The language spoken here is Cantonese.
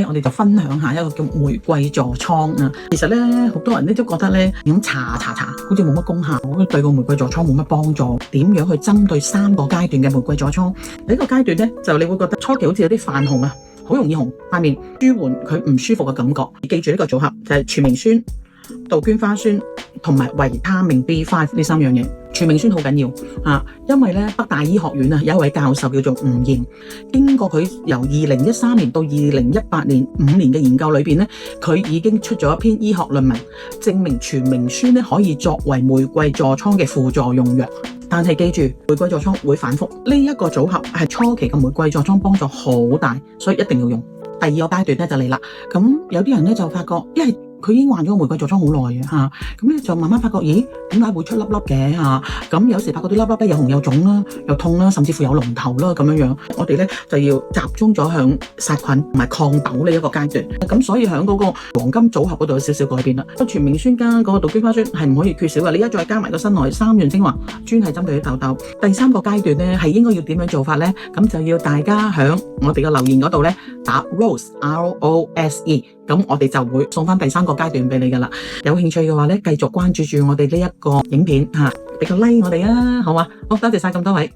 我哋就分享下一個叫玫瑰痤瘡啊。其實咧，好多人咧都覺得咧咁搽好似冇乜功效，對個玫瑰痤瘡冇乜幫助。點樣去針對3個階段嘅玫瑰痤瘡？第一個階段咧，就你會覺得初期好似有啲泛紅啊，好容易紅塊面，舒緩佢唔舒服嘅感覺。記住呢個組合就係全明酸、杜鵑花酸同埋維他命 B5呢3樣嘢。全明酸好緊要啊，因為咧北大醫學院啊有一位教授叫做吳賢，經過佢由2013年到2018年5年嘅研究裏邊咧，佢已經出咗一篇醫學論文，證明全明酸咧可以作為玫瑰痤瘡嘅輔助用藥。但係記住，玫瑰痤瘡會反覆，呢一個組合係初期嘅玫瑰痤瘡幫助好大，所以一定要用。第二個階段咧就嚟啦，咁有啲人咧就發覺，因為佢已經患咗玫瑰痤瘡好耐嘅嚇，咁咧就慢慢發覺，咦，點解會出粒粒嘅嚇？咁有時發覺啲粒粒咧又紅又腫啦，又痛啦，甚至乎有膿頭啦咁樣。我哋咧就要集中咗向殺菌同埋抗痘呢一個階段。咁所以喺嗰個黃金組合嗰度有少少改變啦。全明酸加嗰個杜鵑花酸係唔可以缺少嘅。你而家再加埋個新內3樣精華，專係針對啲痘痘。第3個階段咧係應該要點樣做法咧？咁就要大家喺我哋嘅留言嗰度咧打 Rose ROSE。咁我哋就會送翻第3個階段俾你噶啦。有興趣嘅話咧，繼續關注住我哋呢一個影片嚇，俾個 like 我哋啊，好嘛？好，多謝晒咁多位。